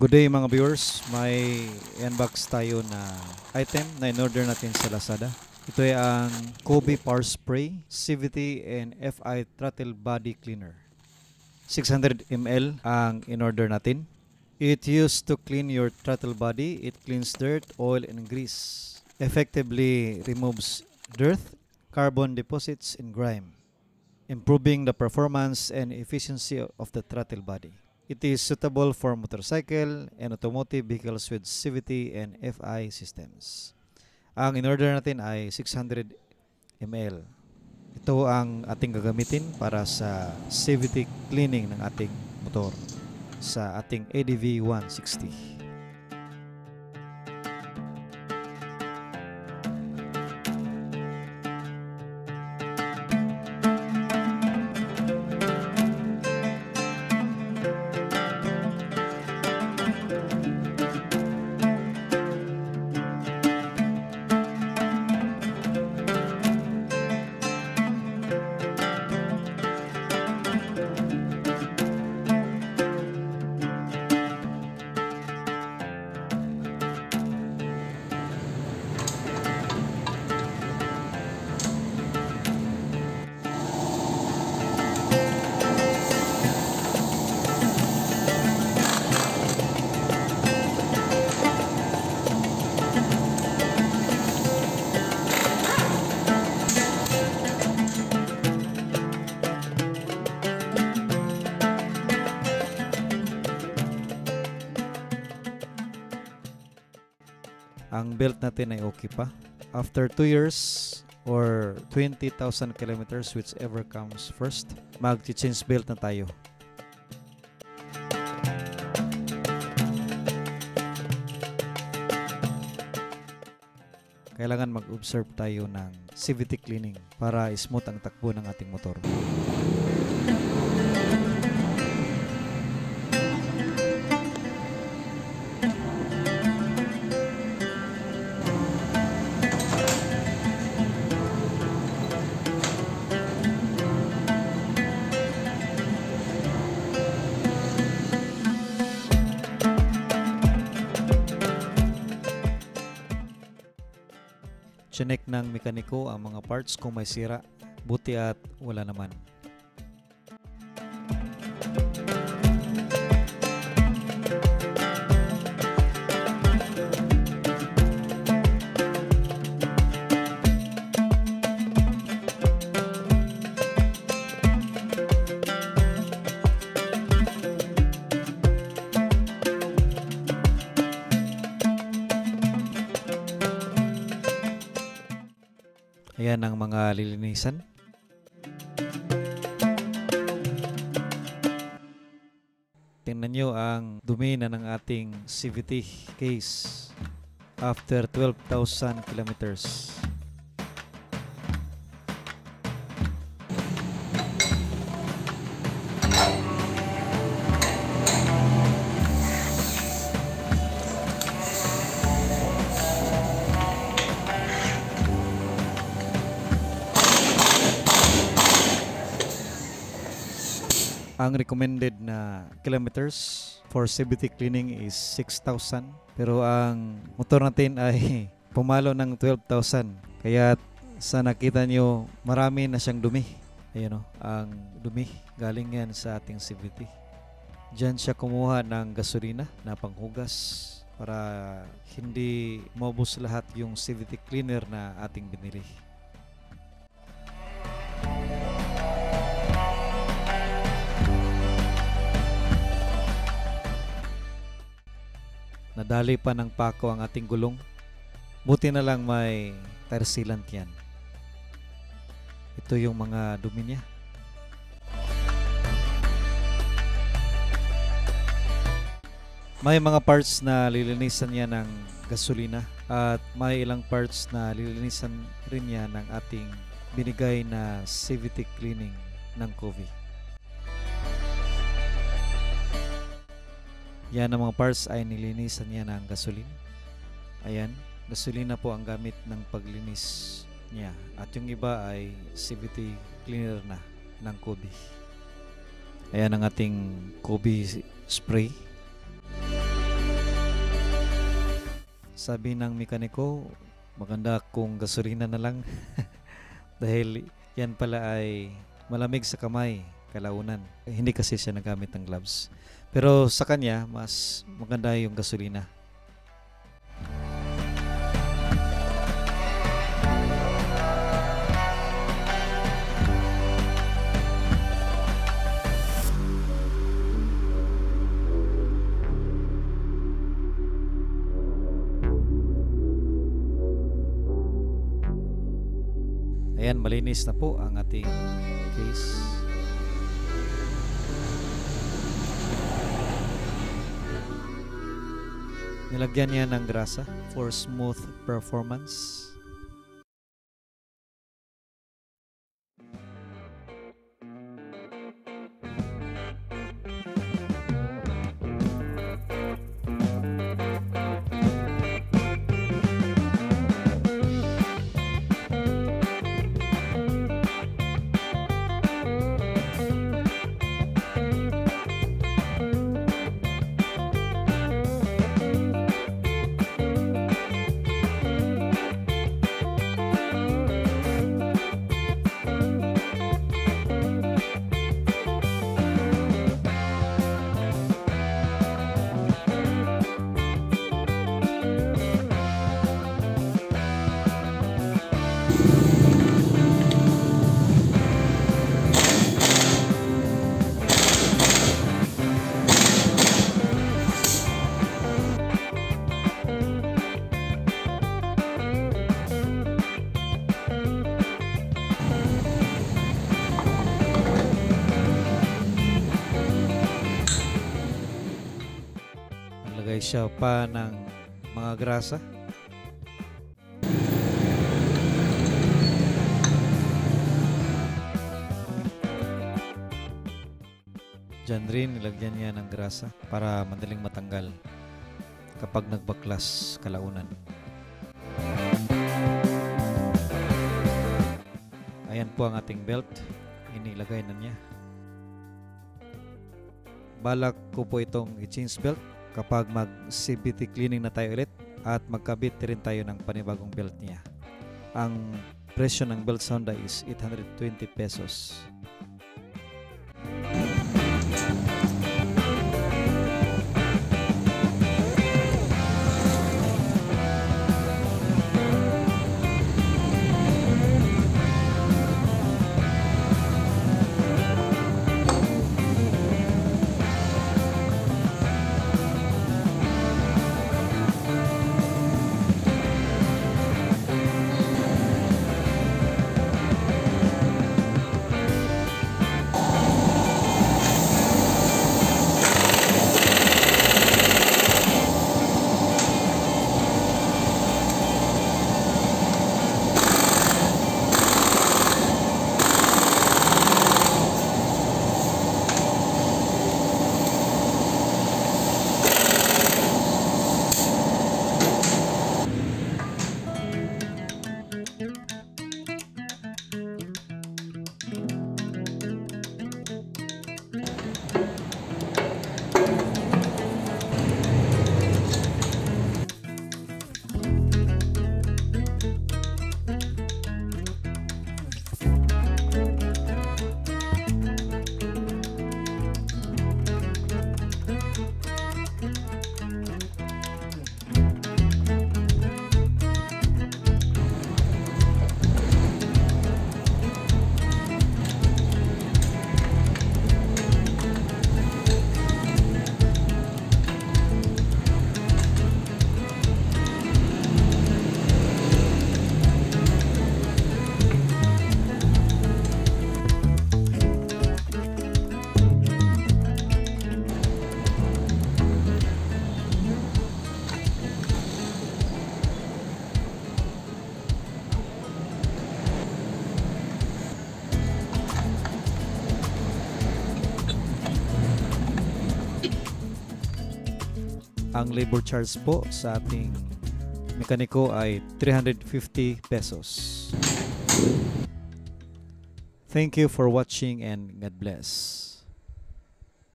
Good day mga viewers, may unbox tayo na item na in-order natin sa Lazada. Ito ay ang Kobe Power Spray CVT and FI Throttle Body Cleaner. 600 ml ang in-order natin. It used to clean your throttle body. It cleans dirt, oil, and grease. Effectively removes dirt, carbon deposits, and grime, improving the performance and efficiency of the throttle body. It is suitable for motorcycle and automotive vehicles with CVT and FI systems. Ang in-order natin ay 600 ml. Ito ang ating gagamitin para sa CVT cleaning ng ating motor sa ating ADV 160. Ang belt natin ay okay pa. After 2 years or 20,000 kilometers, whichever comes first, mag-change belt na tayo. Kailangan mag-observe tayo ng CVT cleaning para smooth ang takbo ng ating motor. Chinek ng mekaniko ang mga parts kung may sira, buti at wala naman. Ayan ang mga lilinisan. Tingnan nyo ang dumi na ng ating CVT case after 12,000 kilometers. Ang recommended na kilometers for CVT cleaning is 6,000. Pero ang motor natin ay pumalo ng 12,000. Kaya sa nakita nyo, marami na siyang dumi. Ayan o, ang dumi galing yan sa ating CVT. Diyan siya kumuha ng gasolina na panghugas para hindi maubos lahat yung CVT cleaner na ating binili. Nadali pa ng pako ang ating gulong. Buti na lang may tire sealant yan. Ito yung mga dumi niya. May mga parts na lilinisan niya ng gasolina at may ilang parts na lilinisan rin niya ng ating binigay na CVT cleaning ng Kobe. Yan ang mga parts ay nilinisan niya ng gasolina. Ayan, gasolina po ang gamit ng paglinis niya. At yung iba ay CVT cleaner na ng Kobe. Ayan ang ating Kobe spray. Sabi ng mekaniko, maganda kung gasolina na lang dahil yan pala ay malamig sa kamay, kalaunan. Hindi kasi siya nagamit ng gloves. Pero sa kanya, mas maganda yung gasolina. Ayan, malinis na po ang ating case. Nilagyan niya ng grasa for smooth performance. Naglagay siya pa ng mga grasa. Diyan rin nilagyan niya ng grasa para madaling matanggal kapag nagbaklas kalaunan. Ayan po ang ating belt. Inilagay na niya. Balak ko po itong i-change belt kapag mag-CVT cleaning na tayo ulit at magkabit rin tayo ng panibagong belt niya. Ang presyo ng belt sa Honda is 820 pesos. Ang labor charge po sa ating mekaniko ay 350 pesos. Thank you for watching and God bless.